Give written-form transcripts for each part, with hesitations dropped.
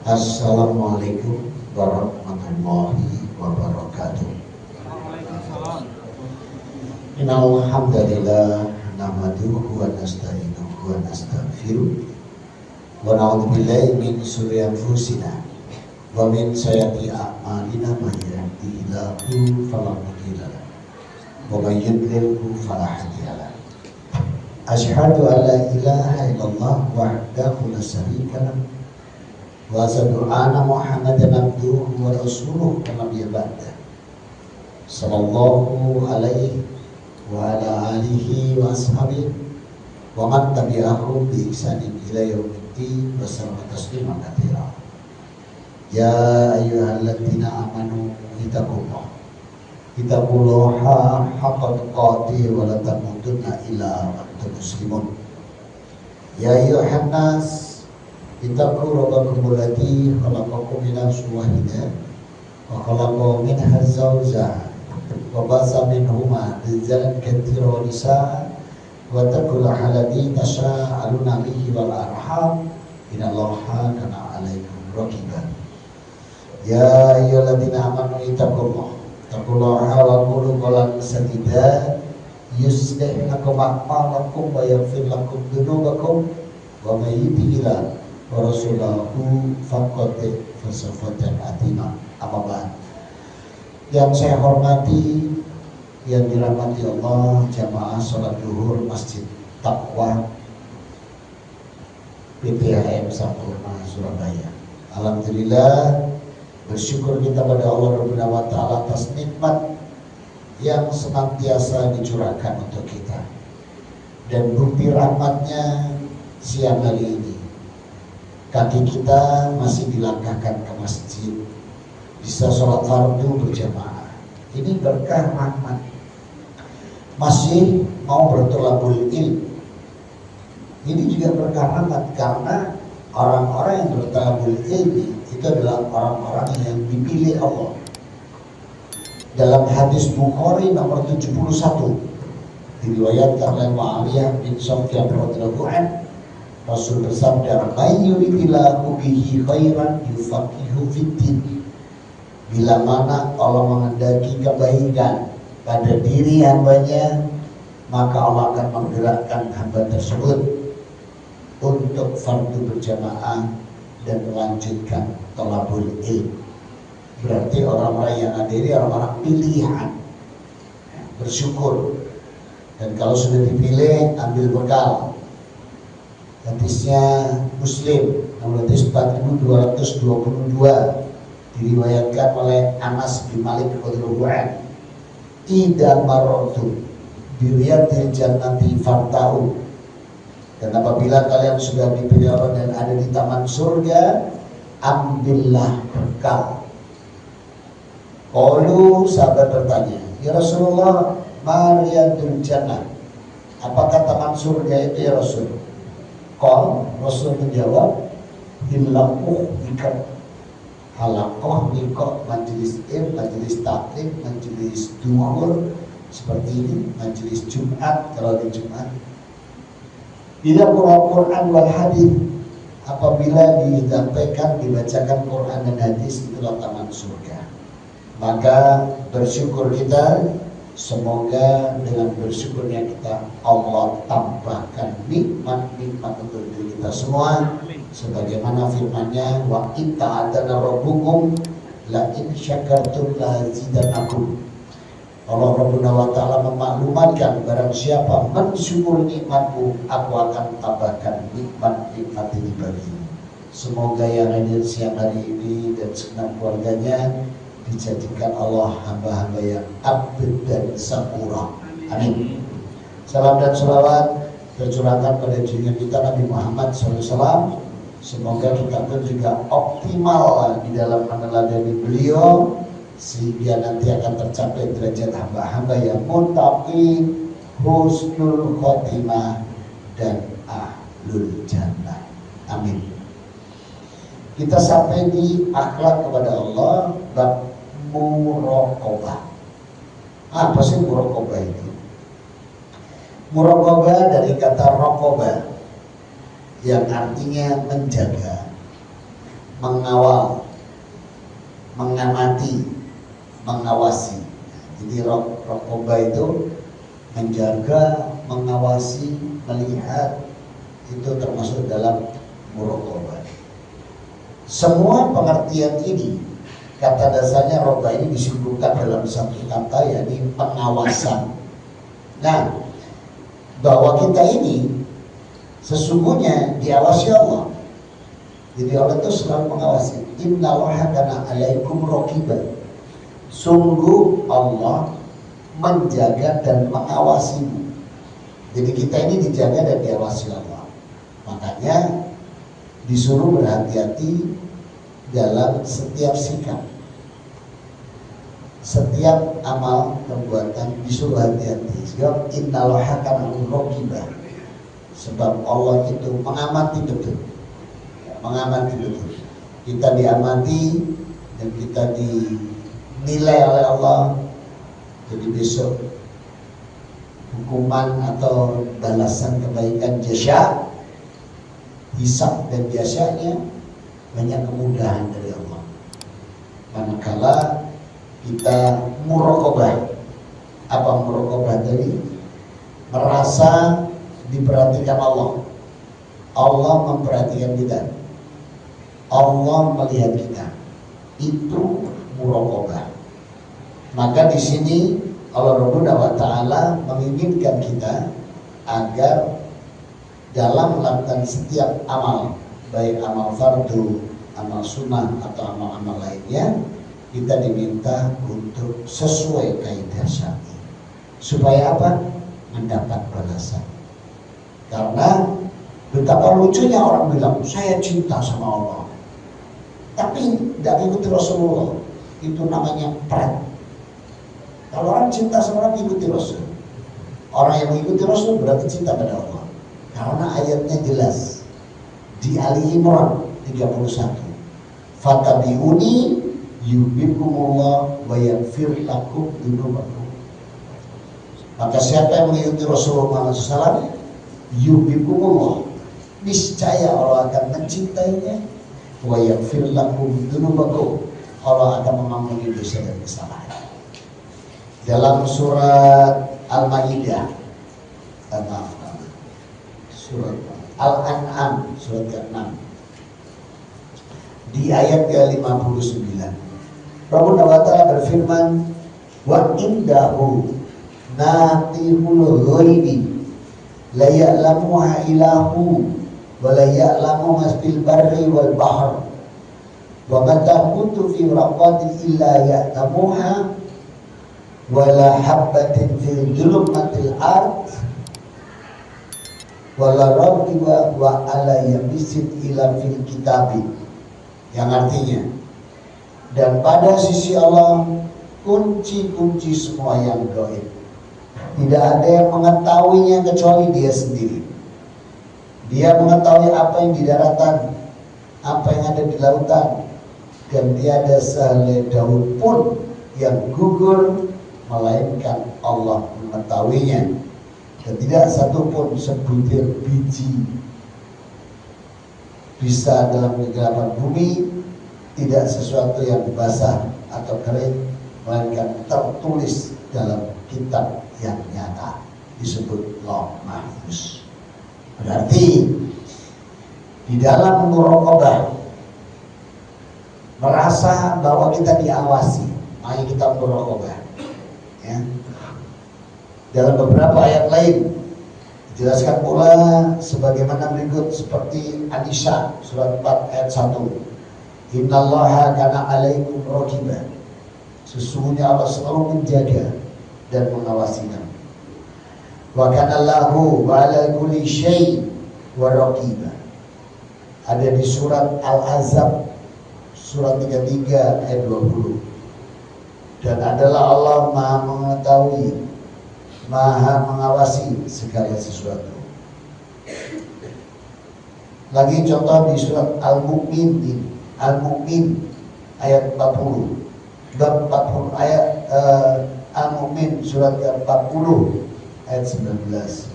Assalamualaikum warahmatullahi wabarakatuh. Innal hamdalillah nahmaduhu wa nasta'inuhu wa nastaghfiruh wa na'udzu billahi min shururi anfusina wa min sayyiati a'malina may yahdihillahu fala mudilla lahu wa may yudlilhu fala hadiya lahu. Asyhadu an la ilaha illallah wahdahu la syarika lahu wa asyhadu anna Muhammadan abduhu wa rasuluhu wa nabiyyu ba'da. Sallallahu alaihi wa ala alihi wa ashabihi wa man tabi'ahum bi ihsanin ila yaumiddin wa sallama tasliman katsira. Ya ayyuhalladzina amanu ittaqullaha haqqa tuqatih wa la tamutunna illa wa antum muslimun. Ya ayyuhan nas ittaqu rabbakum alladzi khalaqakum min nafsin wahidah wa khalaqa minha zawjaha wa basa minhuma rijalan katsiran wa nisaa wa taqullaha alladzi tasaaluna bihi wal arham innallaha kana 'alaikum raqiba. Ya ayyuhalladzina amanu ittaqullaha wa qulu qawlan sadida yuslih lakum a'malakum wa yaghfir lakum dhunubakum wa may yuti'illah wa rasulahu faqad fasafatan atima. Amma ba'd. Yang saya hormati, yang dirahmati Allah, jamaah sholat duhur Masjid Taqwa PPHM Sampurna Surabaya. Alhamdulillah, bersyukur kita pada Allah Rabbuna wa Ta'ala atas nikmat yang senantiasa dicurahkan untuk kita. Dan bukti rahmatnya siang hari ini, kaki kita masih dilangkahkan ke masjid, bisa sholat fardu berjamaah. Ini berkah rahmat. Masih mau bertolabul ilm, ini juga berkah rahmat, karena orang-orang yang bertolabul ilmi itu adalah orang-orang yang dipilih Allah. Dalam hadis Bukhari nomor 71 diriwayatkan oleh Muawiyah bin Sufyan radhiyallahu anhu, Rasul bersabda, "May yuridillahu bihi khairan yufaqihu fiddin." Bila mana Allah menghendaki kebaikan pada diri hambanya, maka Allah akan menggerakkan hamba tersebut untuk fardu berjamaah dan melanjutkan thalabul ilm. Berarti orang-orang yang hadiri orang-orang pilihan, bersyukur. Dan kalau sudah dipilih, ambil bekal. Hadisnya Muslim nomor 4222 diriwayatkan oleh Anas bin Malik radhiyallahu anhu, "Idza marartum bi riyadil jannati fartau." Dan apabila kalian sudah dipilih Allah dan ada di taman surga, ambillah bekal. Qalu, sahabat bertanya, "Ya Rasulullah, ma riyadul jannah?" Apakah taman surga itu ya Rasul? Qal, Rasul menjawab, "Hilaquh bika halaqah liqa majelis ilm, majelis taklim, majelis duhur seperti ini, majelis Jumat kalau di Jumat. Bila Quran wal hadis, apabila disampaikan, dibacakan Quran dan hadis, itulah taman surga." Maka bersyukur kita, semoga dengan bersyukurnya kita Allah tambahkan nikmat-nikmat untuk diri kita semua, sebagaimana firman-Nya, "Wa in ta'adzana rabbukum la in syakartum la azidannakum." Allah Rabbuna wa Ta'ala memaklumatkan, barang siapa mensyukur nikmatku, aku akan tambahkan nikmat-nikmat ini bagimu. Semoga yang hadir siang hari ini dan segenap keluarganya dijadikan Allah hamba-hamba yang abd dan sakura. Amin. Salam dan salawat tercurahkan pada junjungan kita Nabi Muhammad SAW. Semoga kita pun juga optimal di dalam meneladani beliau, sehingga nanti akan tercapai derajat hamba-hamba yang muttaqi, husnul khotimah, dan ahlul jannah. Amin. Kita sampai di akhlak kepada Allah, bab muraqabah. Apa sih muraqabah itu? Muraqabah dari kata raqabah yang artinya menjaga. mengawal, mengamati, mengawasi. Jadi raqabah itu menjaga, mengawasi, melihat, itu termasuk dalam muraqabah. Semua pengertian ini, kata dasarnya raqabah ini disebutkan dalam satu kata, yakni pengawasan. Nah, bahwa kita ini sesungguhnya diawasi Allah. Jadi Allah itu selalu mengawasi. Innallaha kana 'alaikum raqiba. Sungguh Allah menjaga dan mengawasimu. Jadi kita ini dijaga dan diawasi Allah. Makanya disuruh berhati-hati dalam setiap sikap, setiap amal perbuatan disuruh hati-hati. Sebab innallaha kana 'alaikum raqiba. Sebab Allah itu mengamati betul. Mengamati betul. Kita diamati dan kita dinilai oleh Allah. Jadi besok hukuman atau balasan kebaikan jasa, hisab dan jasanya banyak kemudahan dari Allah. Manakala kita muraqabah. Apa muraqabah tadi? Merasa diperhatikan Allah. Allah memperhatikan kita. Allah melihat kita. Itu muraqabah. Maka di sini Allah Rabbuna wa Ta'ala menginginkan kita agar dalam melakukan setiap amal, baik amal fardu, amal sunnah atau amal-amal lainnya, kita diminta untuk sesuai kaidah syar'i. Supaya apa? Mendapat balasan. Karena betapa lucunya orang bilang, saya cinta sama Allah, tapi tidak ikuti Rasulullah. Itu namanya prank. Kalau orang cinta sama Nabi, ikuti Rasul. Orang yang mengikuti Rasul berarti cinta pada Allah. Karena ayatnya jelas. Di Ali Imran 31. Fatabi'uni yuhibbukumullah wa yaghfir lakum dzunubakum. Maka siapa yang mengikuti Rasulullah SAW, yuhibbukumullah, niscaya Allah akan mencintainya, wa yaghfir lakum dzunubakum, Allah akan mengampuni dosa dan kesalahan. Dalam surat Al-Maidah, surat Al-An'am, surat ke-6, di ayat ke-59, Rabbuna wa Ta'ala berfirman, wa indahu natihul ghaibi la ya'lamuha ilahu wa la ya'lamu ma fil barri wal bahr wa ma taqutu fi raqatin illa ya'lamuha wala habbatin fi dhulumatil ard wala raqiba wa ala yabisin ila fil kitabi, yang artinya, dan pada sisi Allah kunci-kunci semua yang gaib, tidak ada yang mengetahuinya kecuali Dia sendiri. Dia mengetahui apa yang di daratan, apa yang ada di lautan, dan tiada sehelai daun pun yang gugur melainkan Allah mengetahuinya, dan tidak satupun sebutir biji bisa dalam kegelapan bumi, tidak sesuatu yang basah atau kering, melainkan tertulis dalam kitab yang nyata, disebut Lauh Mahfuz. Berarti di dalam muraqabah, merasa bahwa kita diawasi, mari kita muraqabah. Ya. Dalam beberapa ayat lain dijelaskan pula sebagaimana berikut, seperti An-Nisa surat 4 ayat 1. Innallaha kana 'alaikum raqiba. Sesungguhnya Allah selalu menjaga dan mengawasi kamu. Wa kana Allahu 'ala kulli syai'in wa raqiba. Ada di surat Al-Ahzab surat 33 ayat 20. Dan adalah Allah Maha mengetahui, Maha mengawasi segala sesuatu. Lagi contoh di surat Al-Mu'min ayat 40. Dan 40 ayat Al-Mu'min surat ke-40 ayat 19.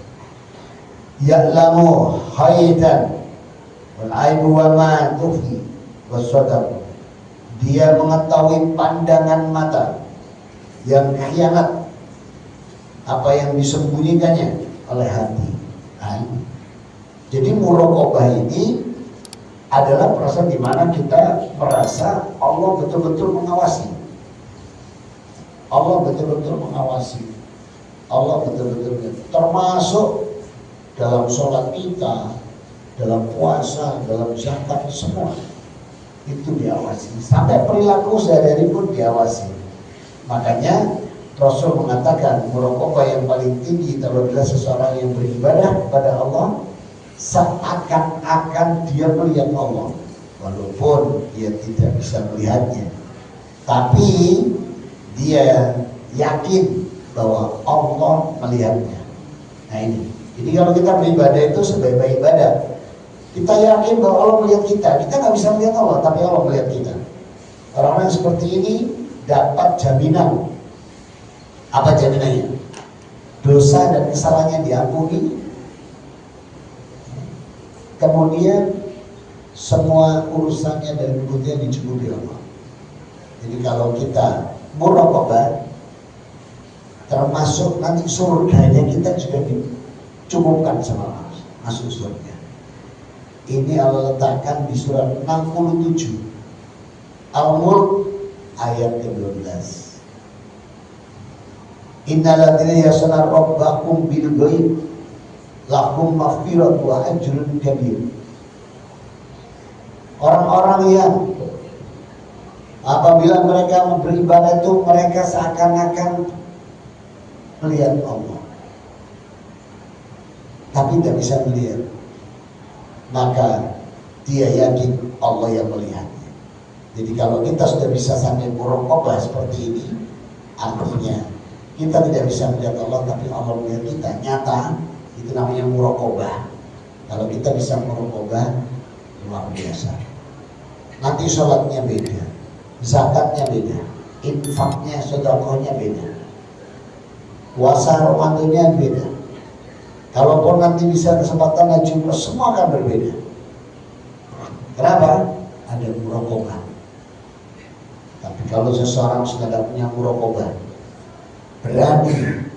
Ya'lamu haidan wal aibu wa ma tufi wassadaq. Dia mengetahui pandangan mata yang khianat, apa yang disembunyikannya oleh hati. Nah, jadi muraqabah ini adalah perasaan di mana kita merasa Allah betul-betul mengawasi. Allah betul-betul mengawasi. Allah betul-betul termasuk dalam sholat kita, dalam puasa, dalam zakat, semua itu diawasi. Sampai perilaku sehari-hari pun diawasi. Makanya Rasul mengatakan muraqabah yang paling tinggi apabila seseorang yang beribadah kepada Allah seakan-akan dia melihat Allah, walaupun dia tidak bisa melihatnya, tapi dia yakin bahwa Allah melihatnya. Nah ini. Jadi kalau kita beribadah itu sebaik-baik ibadah, kita yakin bahwa Allah melihat kita. Kita nggak bisa melihat Allah, tapi Allah melihat kita. Orang-orang seperti ini dapat jaminan. Apa jaminannya? Dosa dan kesalahannya diampuni. Kemudian semua urusannya dan kebutuhannya dicukupi Allah. Jadi kalau kita muraqabah, termasuk nanti surganya kita juga dicukupkan sama Allah, masuk surga. Ini Allah letakkan di surat 67 Al-Mulk ayat ke-12. Innalladzina yasna rabbakum bil ghaib lahum maghfiratu wa ajrun kabir. Orang-orang yang apabila mereka beribadah itu mereka seakan-akan melihat Allah, tapi tidak bisa melihat, maka dia yakin Allah yang melihatnya. Jadi kalau kita sudah bisa sampai muraqabah seperti ini, artinya kita tidak bisa melihat Allah, tapi Allah melihat kita nyata. Itu namanya muraqabah. Kalau kita bisa muraqabah, luar biasa. Nanti sholatnya beda, zakatnya beda, infaknya, sedekahnya beda, puasa Ramadannya beda. Kalaupun nanti bisa kesempatan haji umrah, semua akan berbeda. Kenapa? Ada muraqabah. Tapi kalau seseorang sudah tidak punya muraqabah, berani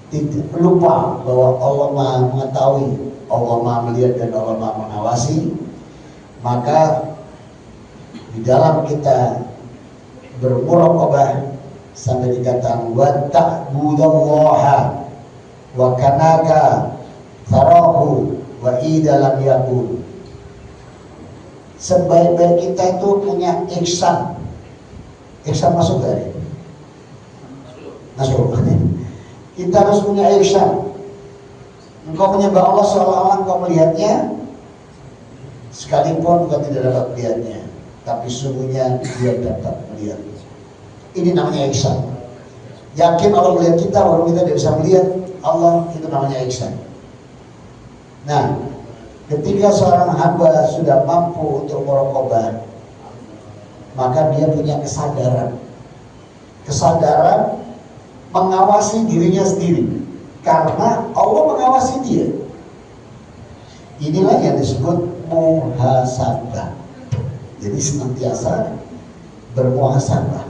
tidak lupa bahwa Allah Maha mengetahui, Allah Maha melihat, dan Allah Maha mengawasi, maka di dalam kita bermuraqabah sampai dikatakan wa ta'budallaha wa kanaka tarahu wa idalam yakun. Sebaik-baik kita itu punya ihsan. Ihsan masuk dari? Masuk. Kita harus punya ihsan. Engkau menyembah Allah seolah-olah engkau melihatnya, sekalipun engkau tidak dapat melihatnya, tapi sungguhnya dia dapat melihat. Ini namanya ihsan. Yakin Allah melihat kita walaupun kita tidak bisa melihat Allah, itu namanya ihsan. Nah, ketika seorang hamba sudah mampu untuk muraqabah, maka dia punya kesadaran mengawasi dirinya sendiri, karena Allah mengawasi dia. Inilah yang disebut muhasabah. Jadi senantiasa bermuhasabah,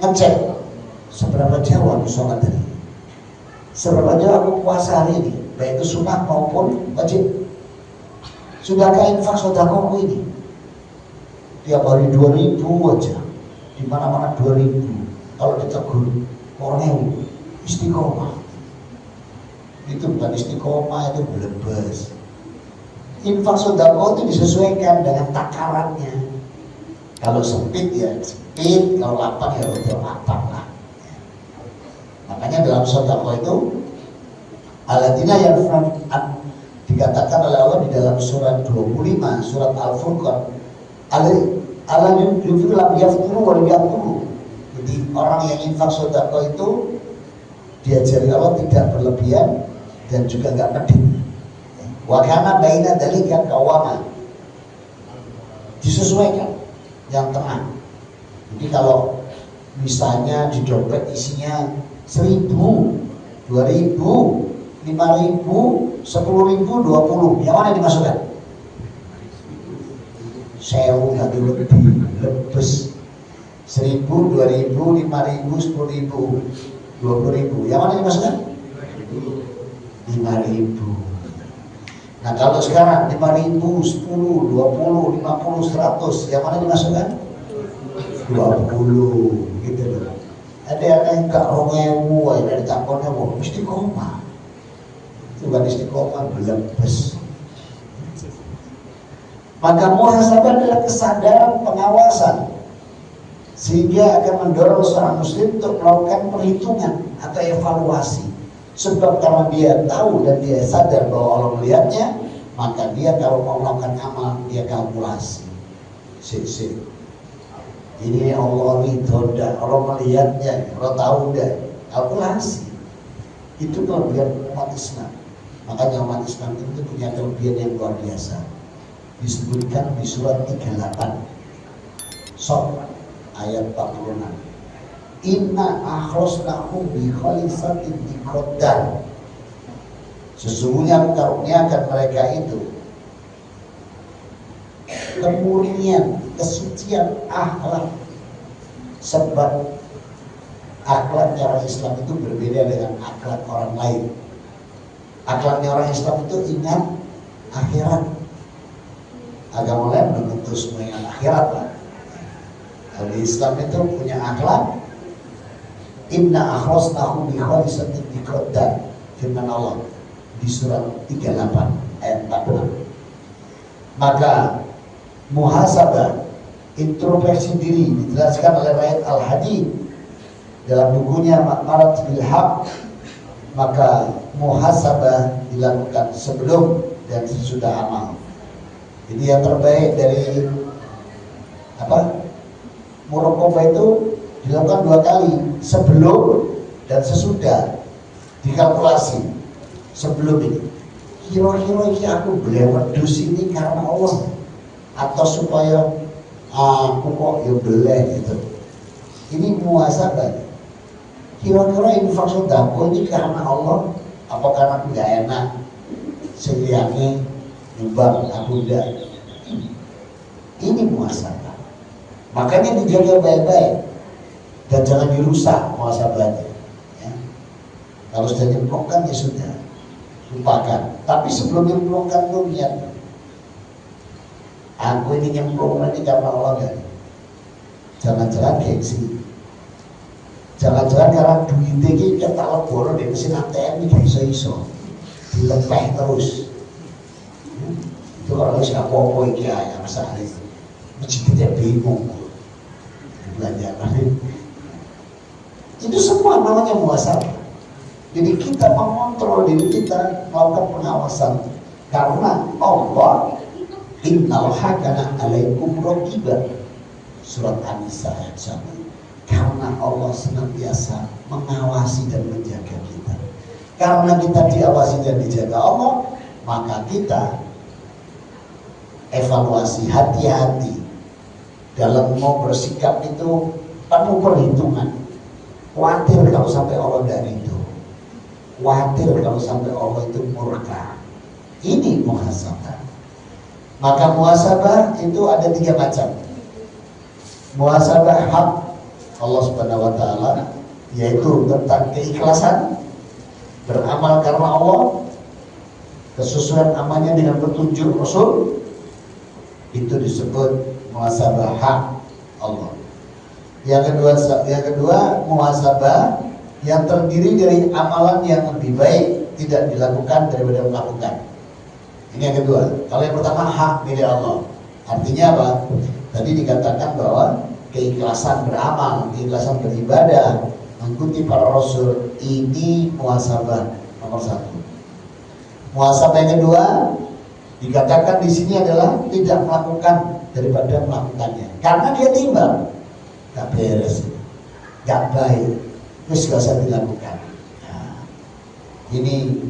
ngecek seberapa jauh aku sholat tadi, seberapa jauh aku puasa hari ini, baik itu sunnah maupun wajib. Sudahkah infak sedekahku ini? Tiap hari 2.000 aja, di mana-mana 2.000. Kalau ditegur orang istiqomah, itu bukan istiqomah, itu belebes. Infak sedekah itu disesuaikan dengan takarannya. Kalau sempit ya sempit, kalau lapang ya betul lapang lah. Makanya dalam sedekah itu alladzina yanfiquna, dikatakan oleh Allah di dalam surat 25, surat Al-Furqan, Allah yunfiqu lam yafturu wa lam yaqulu. Jadi orang yang infak sedekah itu diajari Allah tidak berlebihan dan juga nggak medit. Wa kana baina dzalika qawama, disesuaikan yang tengah. Jadi kalau misalnya di dompet isinya 1.000, 2.000, 5.000, 10.000, 20, yang mana dimasukkan? 10.000. sewu nggak lebih lebes 1.000, 2.000, 5.000, 10.000, 20.000. Yang mana dimasukkan? 5.000. Nah kalau sekarang 5.000, 10, 20, 50, 100, yang mana dimasukkan? 20 gitu loh. Ada yang gak rongewu dari takonnya mau istiqomah. Itu kan istiqomah belebes. Maka muhasabah adalah kesadaran pengawasan sehingga akan mendorong seorang muslim untuk melakukan perhitungan atau evaluasi. Sebab kalau dia tahu dan dia sadar bahwa Allah melihatnya, maka dia kalau mau melakukan amal dia kalkulasi. Ini Allah ridho dah, Allah melihatnya, Allah tahu dah, kalkulasi. Itu kelebihan umat Islam. Makanya umat Islam itu punya kelebihan yang luar biasa. Disebutkan di surat 38 Shop ayat 46. Inna akhlosnahum bi khalisatin diqaddar. Sesungguhnya karuniakan mereka itu kemurnian, kesucian akhlak. Sebab akhlaknya orang Islam itu berbeda dengan akhlak orang lain. Akhlaknya orang Islam itu ingat akhirat. Agama lain belum tentu semua ingat akhirat lah. Kalau di Islam itu punya akhlak. Inna akhlosnahum bi khalisatin diqaddar. Firman Allah di surat 38 ayat 46. Maka muhasabah, introspeksi diri, dijelaskan oleh Raid Al-Hadid dalam bukunya Ma'marat bil Haq. Maka muhasabah dilakukan sebelum dan sesudah amal. Jadi yang terbaik dari muraqabah itu dilakukan 2 kali, sebelum dan sesudah. Dikalkulasi sebelum ini, kira-kira ini aku boleh wedus ini karena Allah atau supaya aku kok ya boleh gitu. Ini muhasabah. Kira-kira infak sedekah ini karena Allah apa karena aku gak enak seliangi nyumbang aku enggak. Ini muhasabah. Makanya dijaga baik-baik dan jangan dirusak muhasabahnya. Ya. Kalau sudah nyemplungkan ya sudah, lupakan. Tapi sebelum nyemplungkan tuh niat, aku ini nyemplung ini karena Allah enggak? Jangan-jangan gengsi. Jangan-jangan karena duit ini kita leboro di mesin ATM ini gak iso-iso dilepeh terus. Itu kalau harus apa-apa ini ya masalah itu mesti kita bingung belanjaan. Itu semua namanya muhasabah. Jadi kita mengontrol diri kita, melakukan pengawasan. Karena Allah innal hakana alaikum raqibah. Surat An-Nisa ayat 1. Karena Allah senantiasa mengawasi dan menjaga kita. Karena kita diawasi dan dijaga Allah, maka kita evaluasi, hati-hati dalam mau bersikap itu penuh perhitungan. Khawatir kalau sampai Allah dari itu, khawatir kalau sampai Allah itu murka. Ini muhasabah. Maka muhasabah itu ada 3 macam. Muhasabah hak Allah Subhanahu wa taala, yaitu tentang keikhlasan, beramal karena Allah, kesesuaian amalnya dengan petunjuk Rasul. Itu disebut muhasabah hak Allah. Yang kedua muhasabah yang terdiri dari amalan yang lebih baik tidak dilakukan daripada melakukan. Ini yang kedua. Kalau yang pertama hak milik Allah. Artinya apa? Tadi dikatakan bahwa keikhlasan beramal, keikhlasan beribadah, mengikuti para Rasul, ini muhasabah nomor 1. Muhasabah yang kedua dikatakan di sini adalah tidak melakukan daripada melakukannya, karena dia timbang, gak beres, gak baik, terus gak usah dilakukan. Nah, ini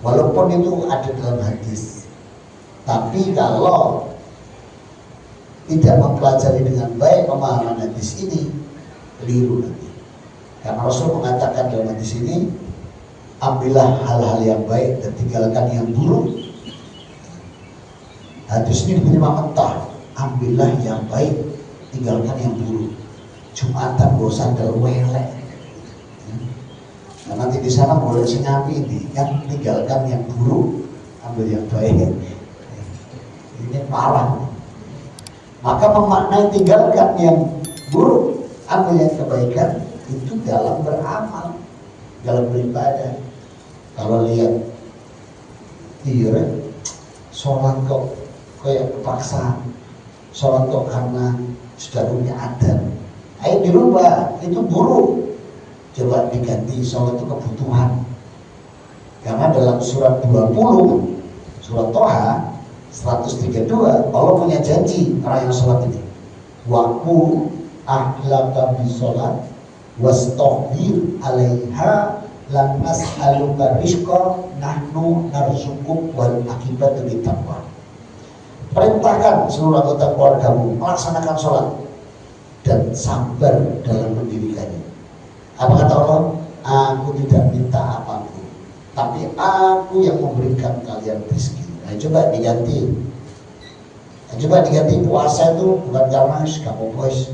walaupun itu ada dalam hadis, tapi kalau tidak mempelajari dengan baik pemahaman hadis ini, keliru nanti. Karena Rasul mengatakan dalam hadis ini, ambillah hal-hal yang baik dan tinggalkan yang buruk. Hadis ini diterima mentah, ambillah yang baik, tinggalkan yang buruk. Jumatan bosan welek. Nah, nanti di sana boleh senyapi ini, kan tinggalkan yang buruk, ambil yang baik. Ini parah. Maka memaknai tinggalkan yang buruk, ambil yang kebaikan, itu dalam beramal, dalam beribadah. Kalau lihat, iya, sholat kok kayak kepaksa, sholat kok karena sudah punya adat. Ayo dirubah, itu buruk. Coba diganti, sholat itu kebutuhan. Karena dalam surat 20, surat Toha 132, Allah punya janji orang yang sholat ini. Wa'mur ahlaka bisolat wastoghfir alaiha lan nas'aluka rizqa nahnu narzuquk wal akibatu littaqwa. Perintahkan seluruh anggota keluargamu melaksanakan sholat dan sabar dalam mendirikannya. Apa kata Allah? Aku tidak minta apapun, tapi aku yang memberikan kalian rezeki. Nah, coba diganti. Puasa itu bukan karena kamu bos,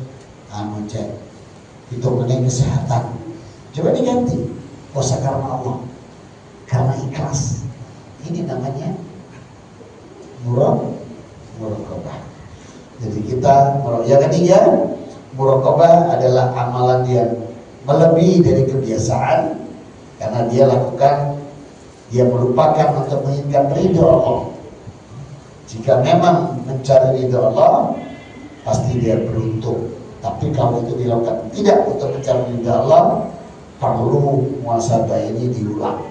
kamu cek itu mengenai kesehatan. Coba diganti. Puasa karena Allah, karena ikhlas. Ini namanya muraqabah. Jadi kita, yang ketiga, muraqabah adalah amalan yang melebihi dari kebiasaan, karena dia lakukan, dia merupakan untuk menginginkan ridho Allah. Jika memang mencari ridho Allah, pasti dia beruntung. Tapi kalau itu dilakukan tidak untuk mencari ridho Allah, perlu muhasabah ini diulang.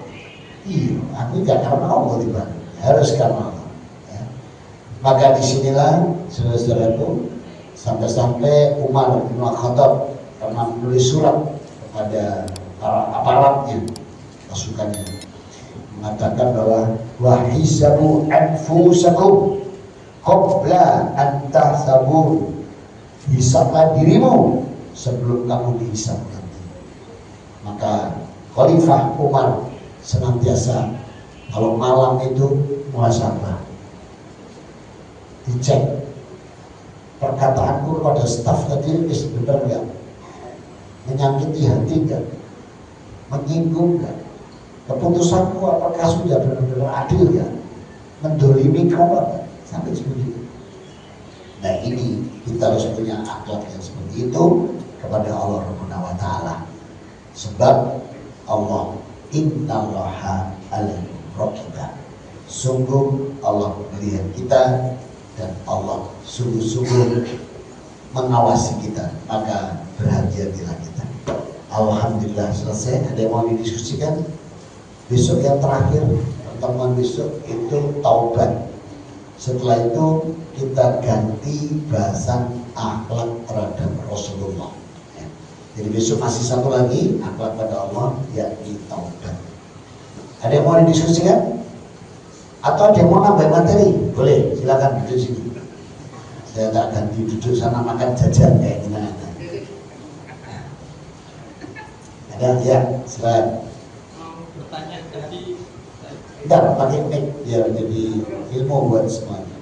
Iya, aku tidak karena Allah dibantu, harus karena Allah. Ya. Maka disinilah saudara-saudaraku, sampai-sampai Umar bin Khattab pernah menulis surat kepada para aparatnya, pasukannya, mengatakan bahwa wahisabu anfusakum qabla an tahsabu, hisablah dirimu sebelum kamu dihisab nanti. Maka Khalifah Umar senantiasa kalau malam itu muhasabah, dicek perkataanku pada staf tadi benar nggak, menyakiti hati nggak, menyinggung nggak, keputusanku apakah sudah benar-benar adil ya, mendolimi kamu sampai seperti itu. Nah, ini kita harus punya akhlak yang seperti itu kepada Allah Subhanahu wa Ta'ala. Sebab Allah innallaha alaikum raqibah, sungguh Allah melihat kita dan Allah sungguh-sungguh mengawasi kita, maka berhati-hatilah kita. Alhamdulillah selesai. Ada yang mau didiskusikan? Besok yang terakhir, pertemuan besok itu taubat. Setelah itu kita ganti bahasan akhlak terhadap Rasulullah. Jadi besok masih satu lagi akhlak pada Allah, yakni taubat. Ada yang mau didiskusikan? Atau ada yang mau nambah materi? Boleh, silakan duduk sini. Saya tak ganti duduk sana makan jajan kayak gimana. Ada ya, silakan. Bertanya tadi. Tidak pakai mic biar jadi ilmu buat semuanya.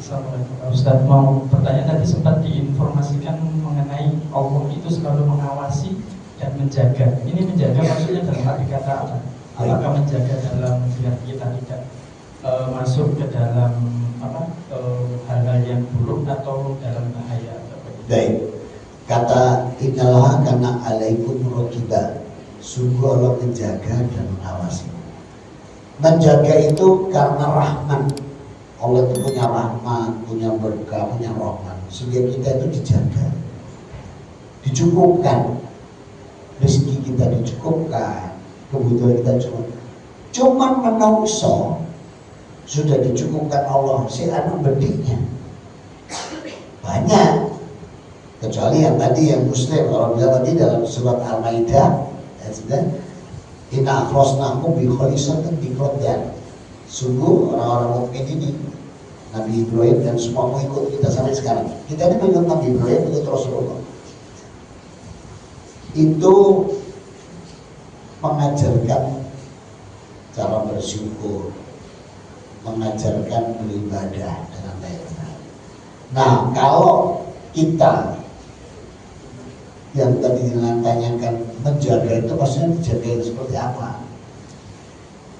Assalamualaikum Ustaz, mau bertanya, tadi sempat diinformasikan mengenai Allah itu selalu mengawasi dan menjaga. Ini menjaga maksudnya dalam arti kata apa? Apakah menjaga dalam biar kita tidak masuk ke dalam hal-hal yang buruk atau dalam bahaya? Baik, kata innallaha kana alaikum raqibah, sungguh Allah menjaga dan mengawasi. Menjaga itu karena rahmat. Allah itu punya rahmat, punya berkah, punya rahmat, sehingga kita itu dijaga, dicukupkan, rezeki kita dicukupkan, kebutuhan kita cuman menungso sudah dicukupkan Allah, si anu bediknya banyak, kecuali yang tadi yang muslim. Allah bilang tadi dalam surat Al-Maidah ayat 9, inna akhrasnakum bi khalisatin biqadar, sungguh orang-orang mukmin ini, Nabi Ibrahim dan semua pengikut kita sampai sekarang. Kita ini pengikut Nabi Ibrahim, pengikut Rasulullah. Itu mengajarkan cara bersyukur, mengajarkan beribadah dengan baik. Nah, kalau kita yang tadi ditanyakan menjaga itu maksudnya dijaga seperti apa?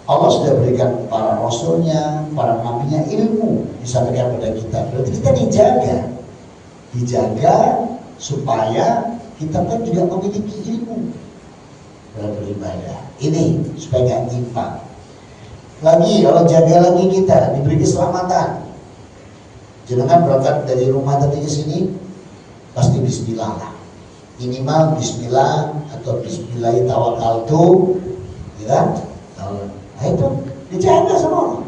Allah sudah berikan para rasulnya, para nabinya ilmu disampaikan kepada kita. Berarti kita dijaga supaya kita kan juga memiliki ilmu dalam beribadah. Ini supaya gak nyimpang. Lagi kalau jaga lagi kita diberi keselamatan. Jangan berangkat dari rumah tadi ke sini pasti bismillah lah. Minimal bismillah atau bismillahirrahmanirrahim, ya. Nah itu dijaga semua.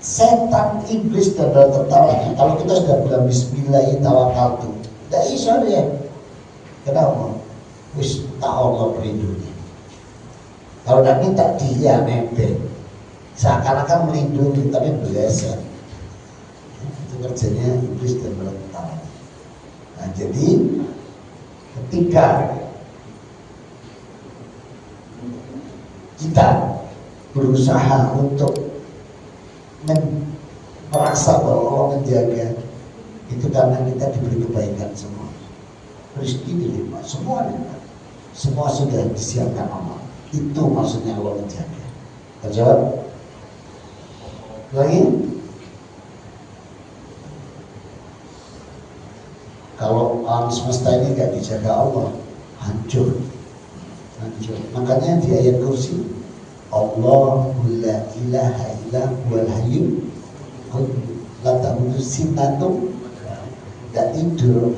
Setan iblis dan tentaranya kalau kita sudah bilang bismillahirrahmanirrahim, tidak bisa dia. Kenapa? Wis tak Allah melindungi. Kalau tidak minta dia nempel, seakan-akan melindungi tapi belasan. Itu kerjanya iblis dan tentaranya. Nah jadi ketika kita berusaha untuk merasa bahwa Allah menjaga, itu karena kita diberi kebaikan semua, rezeki dilipat, semua dilipat, semua sudah disiapkan Allah. Itu maksudnya Allah menjaga. Terjawab? Lagi? Kalau alam semesta ini gak dijaga Allah, hancur. Makanya di ayat kursi, Allahu la ilaha illa huwal hayyul qayyum la ta'khudhuhu sinatun, tidak tidur.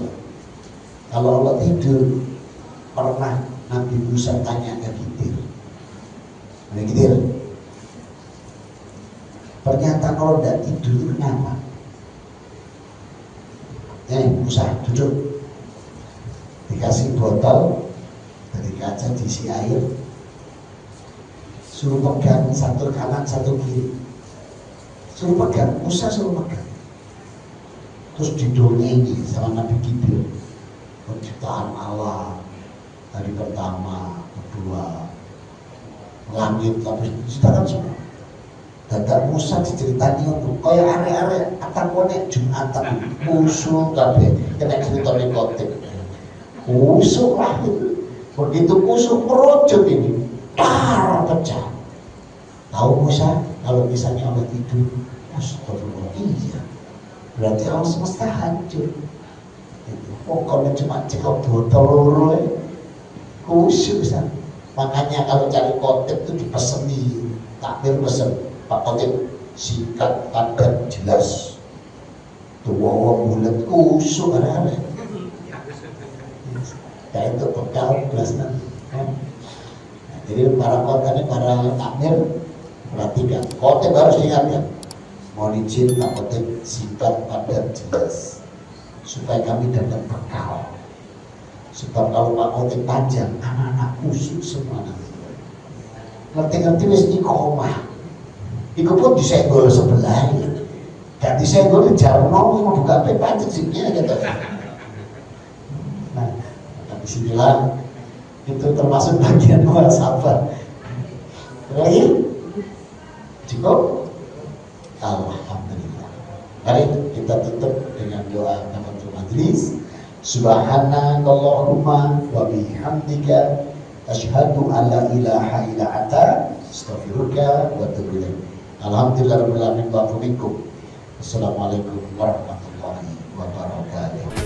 Kalau Allah tidur, pernah Nabi Musa tanya ke Khidir, ternyata kalau tidak tidur kenapa? Musa duduk, dikasih botol dari kaca diisi air, suruh pegang satu kanan satu kiri, suruh pegang, Musa suruh pegang, terus didongeni sama Nabi Khidir penciptaan Allah dari pertama, kedua, langit, tapi sekarang semua. Dadak Musa diceritani untuk kaya arek-arek atakone Jumatan kusuk kabeh kena cerita nikotik. Kusuk lah. Begitu kusuk merojot ini, pecah. Tahu Musa kalau misalnya Allah tidur, astagfirullah, iya. Berarti alam semesta hancur. Pokoknya cuma cekap botol loro kusuk san. Makanya kalau cari khotib itu dipeseni, takbir pesen, Pak Khotib singkat, padat, jelas. Tua bulat kusuk ada. Ya itu bekal jelas nanti. Jadi para khotib, para takbir perhatikan, khotib harus diingatkan. Mohon izin Pak Khotib singkat, padat, jelas, supaya kami dapat bekal. Sebab kalau Pak Khotib panjang, anak-anak kusuk semua nanti. Ngerti-ngerti wis iqomah. Iku pun disenggol sebelah. Gak disenggol di jarno mau buka pancet sihnya gitu. Nah, bismillah itu termasuk bagian muhasabah. Lagi? Cukup? Alhamdulillah. Mari kita tutup dengan doa kafatul majlis. Subhanakallahumma wa bihamdika asyhadu an la ilaha illa anta astaghfiruka wa atubu ilaik. Alhamdulillahirabbil alamin wa bikum. Assalamualaikum warahmatullahi wabarakatuh.